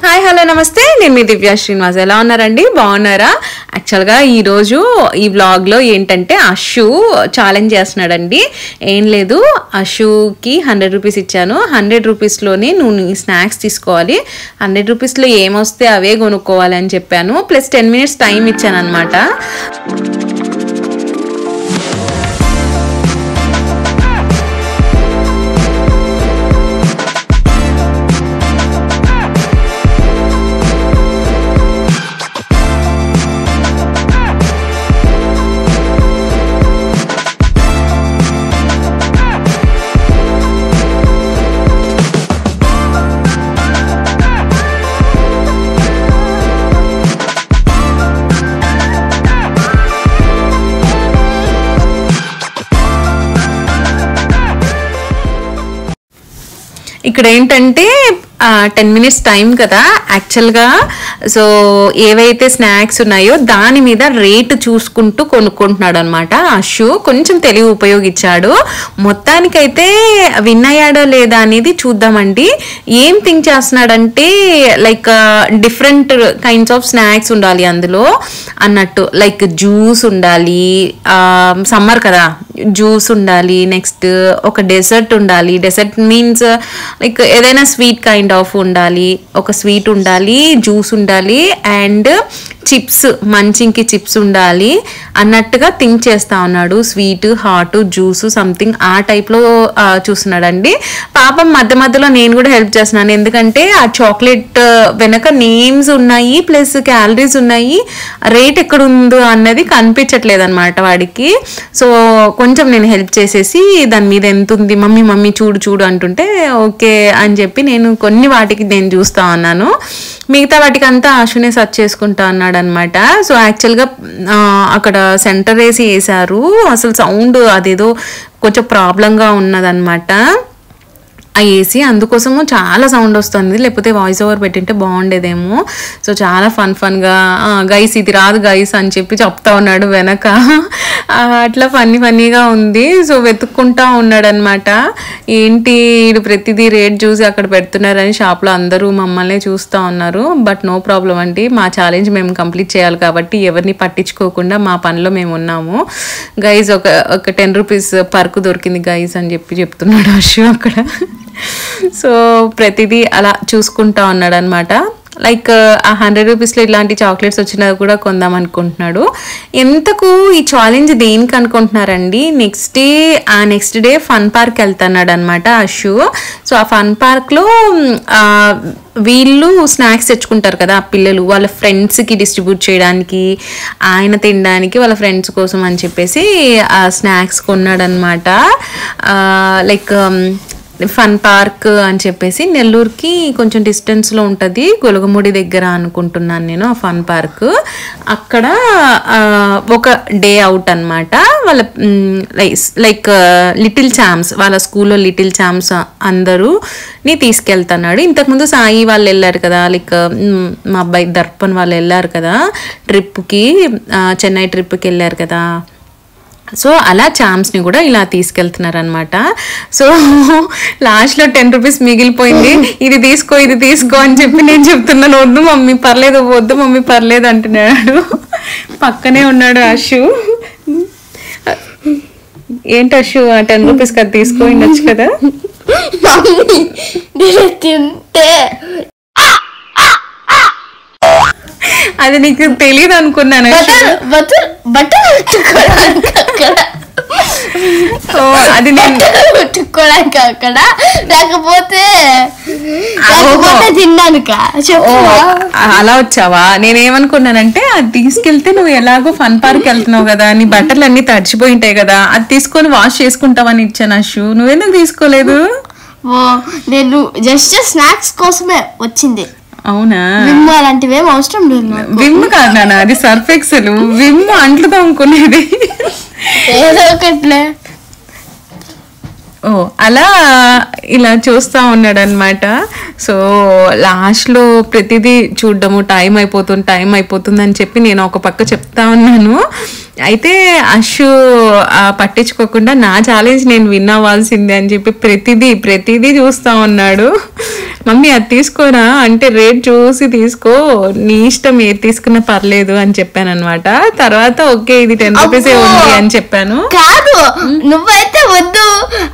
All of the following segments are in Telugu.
హాయ్ హలో నమస్తే, నేను మీ దివ్య శ్రీనివాస్. ఎలా ఉన్నారండి? బాగున్నారా? యాక్చువల్గా ఈరోజు ఈ వ్లాగ్లో ఏంటంటే అషు ఛాలెంజ్ చేస్తున్నాడండి. ఏం లేదు, అషుకి 100 రూపీస్ ఇచ్చాను. 100 రూపీస్లోనే నువ్వు స్నాక్స్ తీసుకోవాలి, 100 రూపీస్లో ఏమొస్తే అవే కొనుక్కోవాలి అని చెప్పాను. ప్లస్ 10 మినిట్స్ టైం ఇచ్చాను అనమాట. ఇక్కడ ఏంటంటే 10 మినిట్స్ టైం కదా యాక్చువల్గా. సో ఏవైతే స్నాక్స్ ఉన్నాయో దాని మీద రేటు చూసుకుంటూ కొనుక్కుంటున్నాడు అనమాట. అషు కొంచెం తెలివి ఉపయోగించాడు. మొత్తానికైతే విన్ అయ్యాడో లేదా అనేది చూద్దామండి. ఏం థింక్ చేస్తున్నాడంటే like different kinds of snacks ఉండాలి అందులో అన్నట్టు. లైక్ జ్యూస్ ఉండాలి, సమ్మర్ కదా, జ్యూస్ ఉండాలి. నెక్స్ట్ ఒక డెజర్ట్ ఉండాలి. డెజర్ట్ మీన్స్ లైక్ ఏదైనా స్వీట్ కైండ్ ఆఫ్ ఉండాలి, ఒక స్వీట్ ఉండాలి, జ్యూస్ ఉండాలి, అండ్ చిప్స్, మంచింగ్కి చిప్స్ ఉండాలి అన్నట్టుగా థింక్ చేస్తా ఉన్నాడు. స్వీట్, హాట్, జ్యూస్ సంథింగ్ ఆ టైప్లో చూస్తున్నాడండి. పాపం మధ్య మధ్యలో నేను కూడా హెల్ప్ చేస్తున్నాను, ఎందుకంటే ఆ చాక్లెట్ వెనక నేమ్స్ ఉన్నాయి, ప్లస్ క్యాలరీస్ ఉన్నాయి, రేట్ ఎక్కడ ఉందో అన్నది కనిపించట్లేదు అనమాట వాడికి. సో కొంచెం నేను హెల్ప్ చేసేసి దాని మీద ఎంత ఉంది మమ్మీ మమ్మీ చూడు చూడు అంటుంటే ఓకే అని చెప్పి నేను కొన్ని వాటికి నేను చూస్తా ఉన్నాను. మిగతా వాటికి అంతా అషునే సర్చ్ చేసుకుంటా అన్నాడు అనమాట. సో యాక్చువల్గా అక్కడ సెంటర్ వేసారు. అసలు సౌండ్ అదేదో కొంచెం ప్రాబ్లంగా ఉన్నదన్నమాట ఆ ఏసీ, అందుకోసము చాలా సౌండ్ వస్తుంది. లేకపోతే వాయిస్ ఓవర్ పెట్టింటే బాగుండేదేమో. సో చాలా ఫన్గా గైస్ ఇది రాదు గైస్ అని చెప్పి చెప్తా ఉన్నాడు వెనక. అట్లా ఫన్నీగా ఉంది. సో వెతుక్కుంటా ఉన్నాడు అనమాట. ఏంటి వీడు ప్రతిదీ రేట్ చూసి అక్కడ పెడుతున్నారని షాప్లో అందరూ మమ్మల్ని చూస్తూ ఉన్నారు. బట్ నో ప్రాబ్లం అండి, మా ఛాలెంజ్ మేము కంప్లీట్ చేయాలి కాబట్టి ఎవరిని పట్టించుకోకుండా మా పనిలో మేము ఉన్నాము. గైజ్ ఒక 10 రూపీస్ పర్కు దొరికింది గైజ్ అని చెప్తున్నాడు అషు అక్కడ. సో ప్రతిదీ అలా చూసుకుంటా ఉన్నాడు అనమాట. లైక్ ఆ 100 రూపీస్లో ఇలాంటి చాక్లెట్స్ వచ్చినా కూడా కొందాం అనుకుంటున్నాడు. ఎంతకు ఈ ఛాలెంజ్ దేనికి అనుకుంటున్నారండి? నెక్స్ట్ డే ఫన్ పార్క్ వెళ్తున్నాడు అనమాట అషు. సో ఆ ఫన్ పార్క్లో వీళ్ళు స్నాక్స్ తెచ్చుకుంటారు కదా పిల్లలు, వాళ్ళ ఫ్రెండ్స్కి డిస్ట్రిబ్యూట్ చేయడానికి, ఆయన తినడానికి, వాళ్ళ ఫ్రెండ్స్ కోసం అని చెప్పేసి ఆ స్నాక్స్ కొన్నాడనమాట. లైక్ ఫన్ పార్క్ అని చెప్పేసి నెల్లూరుకి కొంచెం డిస్టెన్స్లో ఉంటుంది, గొలగముడి దగ్గర అనుకుంటున్నాను నేను ఆ ఫన్ పార్క్. అక్కడ ఒక డే అవుట్ అనమాట. వాళ్ళ లైక్ లిటిల్ ఛాంప్స్, వాళ్ళ స్కూల్లో లిటిల్ ఛాంప్స్ అందరూని తీసుకెళ్తున్నాడు. ఇంతకుముందు సాయి వాళ్ళు వెళ్ళారు కదా, లైక్ మా అబ్బాయి దర్పణ్ వాళ్ళు వెళ్ళారు కదా ట్రిప్కి, చెన్నై ట్రిప్కి వెళ్ళారు కదా. సో అలా ఛాంప్స్ని కూడా ఇలా తీసుకెళ్తున్నారు అనమాట. సో లాస్ట్లో 10 రూపీస్ మిగిలిపోయింది. ఇది తీసుకో అని చెప్పి నేను చెప్తున్నాను, వద్దు మమ్మీ పర్లేదు అంటున్నాడు. పక్కనే ఉన్నాడు అషు. ఏంటి అషు, ఆ 10 రూపీస్ కదా తీసుకోవచ్చు కదా. అది నీకు తెలియదు అనుకున్నాను. అది పెట్టుకోవడానికి అక్కడ లేకపోతే తిన్నాను. అలా వచ్చావా? నేనేమనుకున్నానంటే అది తీసుకెళ్తే నువ్వు ఎలాగో ఫన్ పార్క్ వెళ్తున్నావు కదా, నీ బట్టలు అన్ని తడిచిపోయి ఉంటాయి కదా, అది తీసుకొని వాష్ చేసుకుంటావని ఇచ్చాను అషు. నువ్వెందుకు తీసుకోలేదు? నేను జస్ట్ స్నాక్స్ కోసమే వచ్చింది. అవునా? విమ్ అలాంటివి ఏం అవసరం లేదు. విమ్ కాదు నాన్న, అది సర్ఫ్ ఎక్సెల్. విమ్ అంట్లుతో అనుకునేది ఏదో ఒకట్లే. అలా ఇలా చూస్తూ ఉన్నాడు అనమాట. సో లాస్ట్లో ప్రతిదీ చూడడము టైం అయిపోతుంది అని చెప్పి నేను ఒక పక్క చెప్తా ఉన్నాను. అయితే అషు పట్టించుకోకుండా నా ఛాలెంజ్ నేను విన్ అవ్వాల్సిందే అని చెప్పి ప్రతిదీ చూస్తూ ఉన్నాడు. మమ్మీ అది తీసుకోరా అంటే రేట్ చూసి తీసుకో, నీ ఇష్టం ఏది తీసుకున్నా పర్లేదు అని చెప్పాను అనమాట. తర్వాత ఓకే ఇది 10 రూపీసే ఉంది అని చెప్పాను. కాదు నువ్వైతే వద్దు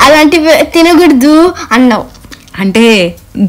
అలాంటివి తినకూడదు అన్నావు. అంటే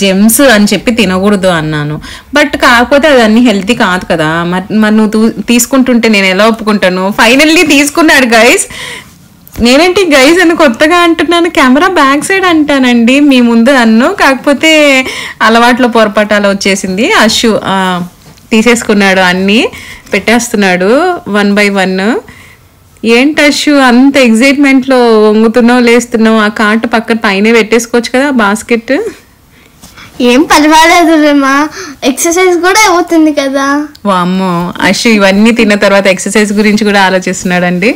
జెమ్స్ అని చెప్పి తినకూడదు అన్నాను. బట్ కాకపోతే అదన్నీ హెల్తీ కాదు కదా. మరి నువ్వు తీసుకుంటుంటే నేను ఎలా ఒప్పుకుంటాను? ఫైనల్లీ తీసుకున్నాడు గైస్. నేనేంటి గైస్ అని కొత్తగా అంటున్నాను, కెమెరా బ్యాక్ సైడ్ అంటానండి మీ ముందు అన్ను. కాకపోతే అలవాట్లో పొరపాటు అలా వచ్చేసింది. అషు తీసేసుకున్నాడు, అన్నీ పెట్టేస్తున్నాడు 1 by 1. ఏంటి అషు అంత ఎగ్జైట్మెంట్లో వంగుతున్నావు లేస్తున్నావు? ఆ కార్ట్ పక్కన పైన పెట్టేసుకోవచ్చు కదా బాస్కెట్. ఏం పర్వాలేదులేమా, ఎక్సర్సైజ్ కూడా అవుతుంది కదా. వామ్మో అషు ఇవన్నీ తిన్న తర్వాత ఎక్సర్సైజ్ గురించి కూడా ఆలోచిస్తున్నాడండి.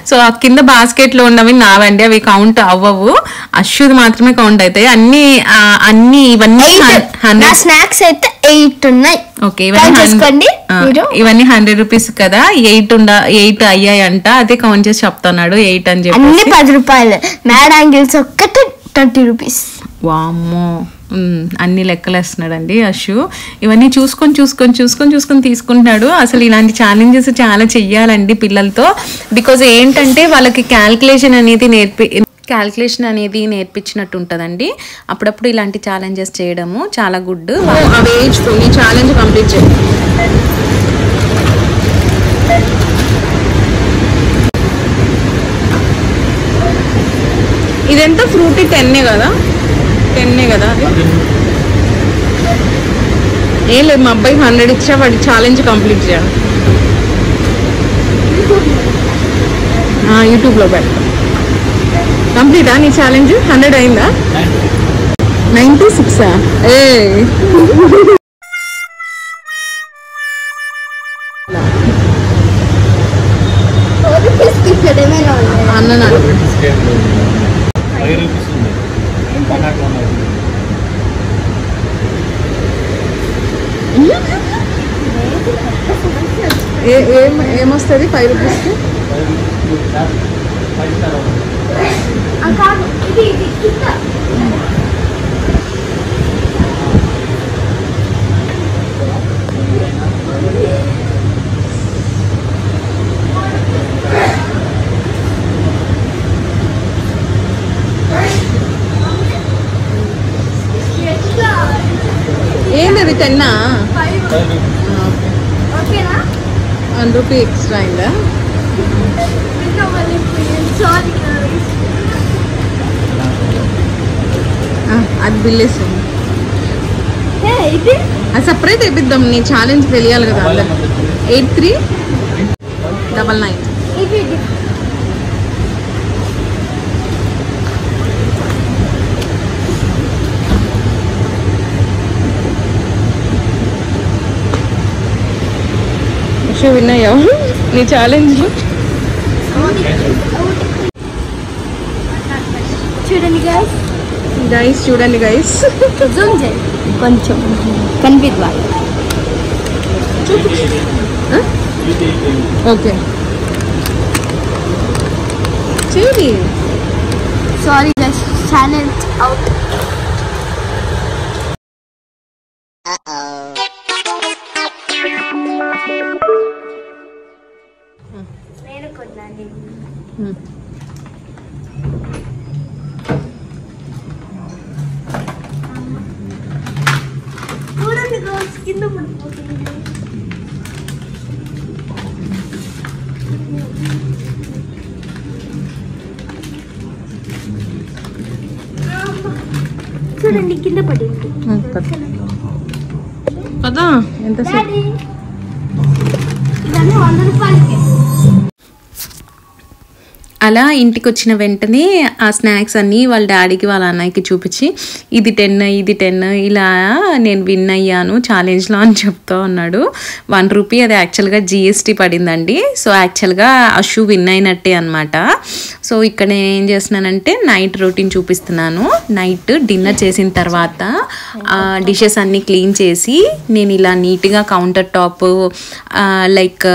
సో ఆ కింద బాస్కెట్ లో ఉన్నవి నావండి, అవి కౌంట్ అవ్వవు, అషుది మాత్రమే కౌంట్ అవుతాయి. అన్ని ఇవన్నీ స్నాక్స్ అయితే 8 ఉన్నాయి. ఓకే ఇవన్నీ 100 రూపీస్ కదా, 8 అయ్యాయి అంట. అదే కౌంట్ చేసి చెప్తున్నాడు 8 అని చెప్పి. అన్ని 10 రూపాయలు, మ్యాడ్ యాంగిల్స్ ఒక్కటి 20 రూపీస్. వామ్మో అన్ని లెక్కలేస్తున్నాడండి అషు. ఇవన్నీ చూసుకొని తీసుకుంటున్నాడు. అసలు ఇలాంటి ఛాలెంజెస్ చాలా చెయ్యాలండి పిల్లలతో. బికాజ్ ఏంటంటే వాళ్ళకి క్యాల్కులేషన్ అనేది నేర్పించినట్టు ఉంటుందండి. అప్పుడప్పుడు ఇలాంటి ఛాలెంజెస్ చేయడము చాలా గుడ్. ఛాలెంజ్ కంప్లీట్ చేయి. ఇదెంత ఫ్రూటీ 10 కదా అది. ఏం లేదు మా అబ్బాయి 100 ఇచ్చా, వాడి ఛాలెంజ్ కంప్లీట్ చేయాలి. యూట్యూబ్లో పెడతా. కంప్లీటా నీ ఛాలెంజ్? 100 అయిందా? 96 అన్న ఏమొస్తుంది 5 రూపీస్కి? ఏంటది 10? 1 రూపీ ఎక్స్ట్రా అయిందా? అది బిల్ వేస్తుంది. అది సపరేట్ వేపిద్దాం, నీ ఛాలెంజ్ తెలియాలి కదా. 8399. విన్నాయా నీ ఛాలెంజ్? చూడండి గైస్ కొంచెం కనిపిద్దా? ఓకే చూడి. Sorry guys, challenge out. నేను కొన్నాను. కింద పడిపోతుంది. చూడండి కింద పడింది కదా. ఎంతసేపు? ఇవన్నీ 100 రూపాయలకి. అలా ఇంటికి వచ్చిన వెంటనే ఆ స్నాక్స్ అన్నీ వాళ్ళ డాడీకి వాళ్ళ అన్నయ్యకి చూపించి ఇది 10 ఇలా నేను విన్ అయ్యాను ఛాలెంజ్లో అని చెప్తా ఉన్నాడు. ₹1 అది యాక్చువల్గా GST పడిందండి. సో యాక్చువల్గా అషు విన్ అయినట్టే అనమాట. సో ఇక్కడ నేను ఏం చేస్తున్నానంటే నైట్ రొటీన్ చూపిస్తున్నాను. నైట్ డిన్నర్ చేసిన తర్వాత డిషెస్ అన్నీ క్లీన్ చేసి నేను ఇలా నీట్గా కౌంటర్ టాప్ లైక్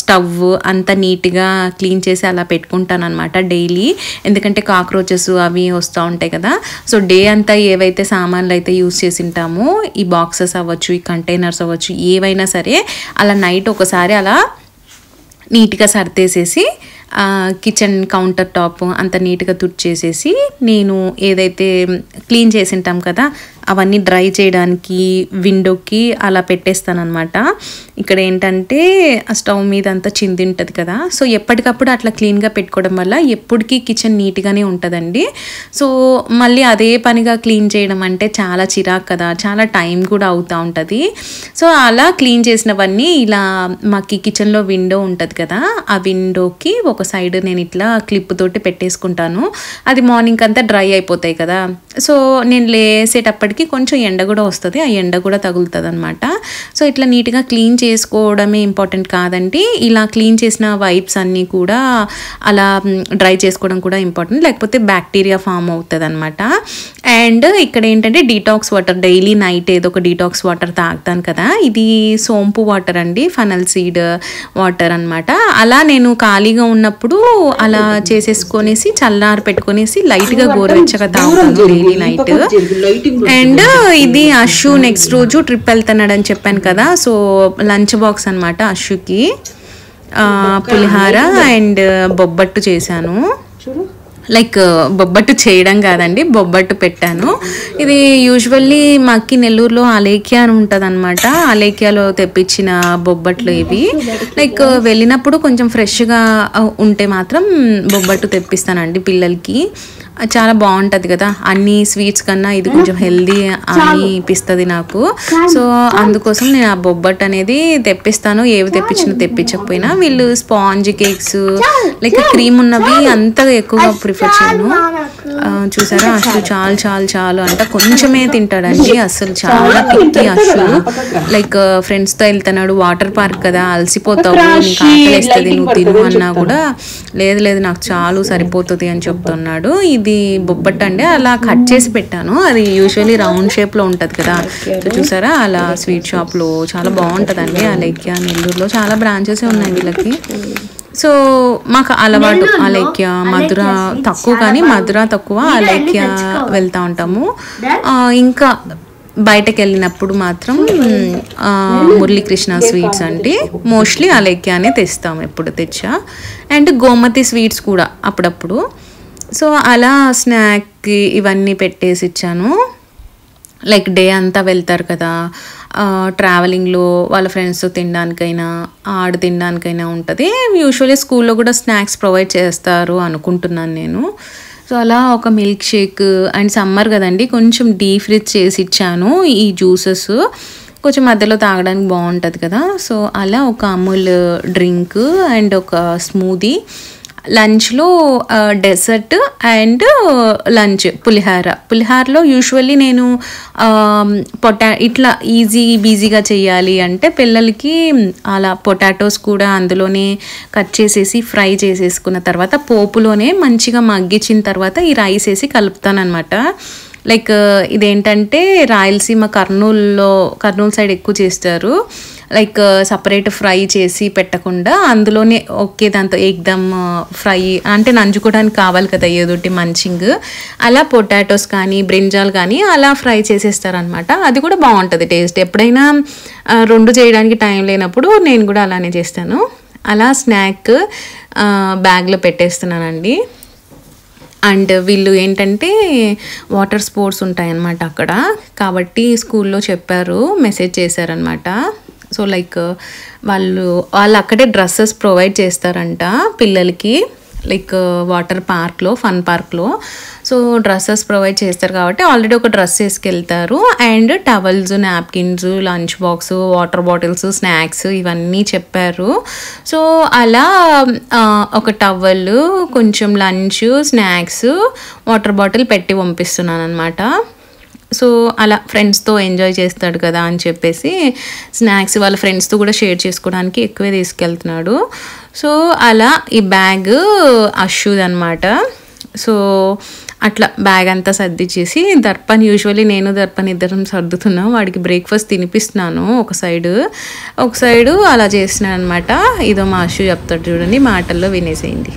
స్టవ్ అంతా నీట్గా క్లీన్ చేసి అలా పెట్టుకుంటాను అనమాట డైలీ. ఎందుకంటే కాక్రోచెస్ అవి వస్తూ ఉంటాయి కదా. సో డే అంతా ఏవైతే సామాన్లు అయితే యూస్ చేసి ఉంటామో ఈ బాక్సెస్ అవ్వచ్చు, ఈ కంటైనర్స్ అవ్వచ్చు, ఏవైనా సరే అలా నైట్ ఒకసారి అలా నీట్గా సర్దేసేసి కిచెన్ కౌంటర్ టాప్ అంత నీట్గా తుడిచేసేసి నేను ఏదైతే క్లీన్ చేసి ఉంటాం కదా అవన్నీ డ్రై చేయడానికి విండోకి అలా పెట్టేస్తాను అనమాట. ఇక్కడ ఏంటంటే ఆ స్టవ్ మీద అంతా చింది ఉంటుంది కదా. సో ఎప్పటికప్పుడు అట్లా క్లీన్గా పెట్టుకోవడం వల్ల ఎప్పటికీ కిచెన్ నీట్గానే ఉంటుందండి. సో మళ్ళీ అదే పనిగా క్లీన్ చేయడం అంటే చాలా చిరాకు కదా, చాలా టైం కూడా అవుతూ ఉంటుంది. సో అలా క్లీన్ చేసినవన్నీ ఇలా మాకు కిచెన్లో విండో ఉంటుంది కదా, ఆ విండోకి ఒక సైడ్ నేను ఇట్లా క్లిప్ తోటి పెట్టేసుకుంటాను. అది మార్నింగ్ అంతా డ్రై అయిపోతాయి కదా. సో నేను లేసేటప్పటికి కొంచెం ఎండ కూడా వస్తుంది, ఆ ఎండ కూడా తగులుతుంది అనమాట. సో ఇట్లా నీట్గా క్లీన్ చేసుకోవడమే ఇంపార్టెంట్ కాదండి, ఇలా క్లీన్ చేసిన వైప్స్ అన్నీ కూడా అలా డ్రై చేసుకోవడం కూడా ఇంపార్టెంట్, లేకపోతే బ్యాక్టీరియా ఫామ్ అవుతుంది అనమాట. అండ్ ఇక్కడ ఏంటంటే డీటాక్స్ వాటర్ డైలీ నైట్ ఏదో ఒక డీటాక్స్ వాటర్ తాగుతాను కదా. ఇది సోంపు వాటర్ అండి, ఫనల్ సీడ్ వాటర్ అనమాట. అలా నేను ఖాళీగా ఉన్నప్పుడు అలా చేసేసుకొనేసి చల్లారి పెట్టుకొనేసి లైట్గా గోరువెచ్చగా తాగుతాను డైలీ నైట్. అండ్ ఇది అషు నెక్స్ట్ రోజు ట్రిప్ వెళ్తున్నాడు అని చెప్పాను కదా. సో లంచ్ బాక్స్ అనమాట అషుకి పులిహార అండ్ బొబ్బట్టు చేశాను. లైక్ బొబ్బట్టు చేయడం కాదండి, బొబ్బట్టు పెట్టాను. ఇది యూజువల్లీ మాకి నెల్లూరులో అలేఖ్య అని ఉంటుంది అనమాట. అలేఖ్యలో తెప్పించిన బొబ్బట్లు ఇవి. లైక్ వెళ్ళినప్పుడు కొంచెం ఫ్రెష్గా ఉంటే మాత్రం బొబ్బట్టు తెప్పిస్తానండి పిల్లలకి. చాలా బాగుంటుంది కదా, అన్ని స్వీట్స్ కన్నా ఇది కొంచెం హెల్దీ అనిపిస్తుంది నాకు. సో అందుకోసం నేను ఆ బొబ్బట్ అనేది తెప్పిస్తాను. ఏవి తెప్పించకపోయినా వీళ్ళు స్పాంజ్ కేక్స్ లైక్ క్రీమ్ ఉన్నవి అంత ఎక్కువగా ప్రిఫర్ చేయను. చూసారా అసలు చాలు అంట కొంచెమే తింటాడండి. అసలు చాలా పిక్కి అసలు. లైక్ ఫ్రెండ్స్తో వెళ్తున్నాడు, వాటర్ పార్క్ కదా, అలసిపోతావు, నీకు ఆకలిస్తుంది, నువ్వు తిను అన్నా కూడా లేదు నాకు చాలు సరిపోతుంది అని చెప్తున్నాడు. ఇది బొబ్బట్టు అండి, అలా కట్ చేసి పెట్టాను. అది యూజువల్లీ రౌండ్ షేప్లో ఉంటుంది కదా. సో చూసారా అలా స్వీట్ షాప్లో చాలా బాగుంటుందండి. అలేఖ్య నెల్లూరులో చాలా బ్రాంచెస్ ఉన్నాయి వీళ్ళకి. సో మాకు అలవాటు అలేఖ్య మధుర తక్కువ, కానీ మధుర తక్కువ, అలేఖ్య వెళ్తూ ఉంటాము. ఇంకా బయటకు వెళ్ళినప్పుడు మాత్రం మురళీకృష్ణ స్వీట్స్ అంటే మోస్ట్లీ అలేఖ్యానే తెస్తాము ఎప్పుడు తెచ్చా. అండ్ గోమతి స్వీట్స్ కూడా అప్పుడప్పుడు. సో అలా స్నాక్కి ఇవన్నీ పెట్టేసి ఇచ్చాను. లైక్ డే అంతా వెళ్తారు కదా ట్రావెలింగ్లో, వాళ్ళ ఫ్రెండ్స్తో తినడానికైనా తినడానికైనా ఉంటుంది. యూజువల్లీ స్కూల్లో కూడా స్నాక్స్ ప్రొవైడ్ చేస్తారు అనుకుంటున్నాను నేను. సో అలా ఒక మిల్క్ షేక్ అండ్ సమ్మర్ కదండి కొంచెం డీప్ ఫ్రిజ్ చేసి ఇచ్చాను. ఈ జ్యూసెస్ కొంచెం మధ్యలో తాగడానికి బాగుంటుంది కదా. సో అలా ఒక అమూల్ డ్రింక్ అండ్ ఒక స్మూదీ. లంచ్లో డెసర్ట్ అండ్ లంచ్ పులిహారలో యూజువల్లీ నేను ఇట్లా బిజీగా చేయాలి అంటే పిల్లలకి అలా పొటాటోస్ కూడా అందులోనే కట్ చేసేసి ఫ్రై చేసేసుకున్న తర్వాత పోపులోనే మంచిగా మగ్గించిన తర్వాత ఈ రైస్ వేసి కలుపుతాను అనమాట. లైక్ ఇదేంటంటే రాయలసీమ కర్నూలు సైడ్ ఎక్కువ చేస్తారు. లైక్ సపరేట్ ఫ్రై చేసి పెట్టకుండా అందులోనే దాంతో ఎగ్దమ్ ఫ్రై అంటే నంచుకోవడానికి కావాలి కదా ఏదోటి మంచింగ్, అలా పొటాటోస్ కానీ బ్రింజాల్ కానీ అలా ఫ్రై చేసేస్తారనమాట. అది కూడా బాగుంటుంది టేస్ట్. ఎప్పుడైనా రెండు చేయడానికి టైం లేనప్పుడు నేను కూడా అలానే చేస్తాను. అలా స్నాక్ బ్యాగ్లో పెట్టేస్తున్నానండి. అండ్ వీళ్ళు ఏంటంటే వాటర్ స్పోర్ట్స్ ఉంటాయన్నమాట అక్కడ, కాబట్టి స్కూల్లో చెప్పారు, మెసేజ్ చేశారనమాట. సో లైక్ వాళ్ళు అక్కడే డ్రెస్సెస్ ప్రొవైడ్ చేస్తారంట పిల్లలకి, లైక్ వాటర్ పార్క్లో ఫన్ పార్క్లో. సో డ్రెస్సెస్ ప్రొవైడ్ చేస్తారు కాబట్టి ఆల్రెడీ ఒక డ్రెస్ వేసుకెళ్తారు. And towels, napkins, lunch box, water bottles, snacks ఇవన్నీ చెప్పారు. సో అలా ఒక టవల్, కొంచెం లంచ్, స్నాక్స్, వాటర్ బాటిల్ పెట్టి పంపిస్తున్నాను అనమాట. సో అలా ఫ్రెండ్స్తో ఎంజాయ్ చేస్తాడు కదా అని చెప్పేసి స్నాక్స్ వాళ్ళ ఫ్రెండ్స్తో కూడా షేర్ చేసుకోవడానికి ఎక్కువే తీసుకెళ్తున్నాడు. సో అలా ఈ బ్యాగ్ అషుది అనమాట. సో అట్లా బ్యాగ్ అంతా సర్దిచ్చేసి దర్పణ్, యూజువల్లీ నేను దర్పణ్ ఇద్దరం సర్దుతున్నాం. వాడికి బ్రేక్ఫాస్ట్ తినిపిస్తున్నాను ఒక సైడు అలా చేస్తున్నాను అనమాట. ఇదో మా అషు చెప్తాడు చూడండి, మాటల్లో వినేసేయండి.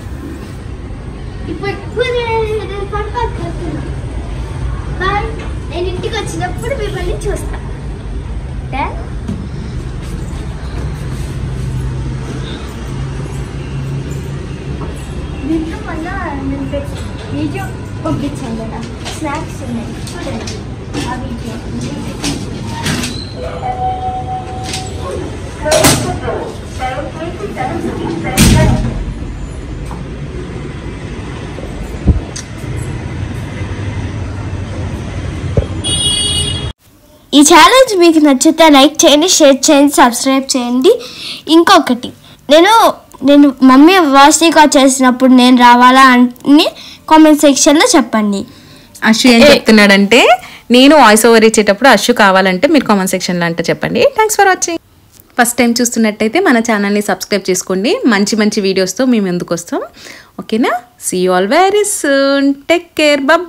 నేను ఇంటికి వచ్చినప్పుడు మిమ్మల్ని చూస్తా. దీంట్లో మళ్ళా వీడియో పంపించాను కదా, స్నాక్స్ ఉన్నాయి చూడండి ఆ వీడియో. ఈ ఛాలెంజ్ మీకు నచ్చితే లైక్ చేయండి, షేర్ చేయండి, సబ్స్క్రైబ్ చేయండి. ఇంకొకటి, నేను మమ్మీ వాయిస్ రికార్డ్ చేసినప్పుడు నేను రావాలా అని కామెంట్ సెక్షన్లో చెప్పండి. అషు ఏం చెప్తున్నాడంటే, నేను వాయిస్ ఓవర్ ఇచ్చేటప్పుడు అషు కావాలంటే మీరు కామెంట్ సెక్షన్లో అంటే చెప్పండి. Thanks for watching. First time చూస్తున్నట్టయితే మన ఛానల్ని సబ్స్క్రైబ్ చేసుకోండి. మంచి మంచి వీడియోస్తో మేము ఎందుకు వస్తాం. ఓకేనా? See you all very soon. Take care. Bye.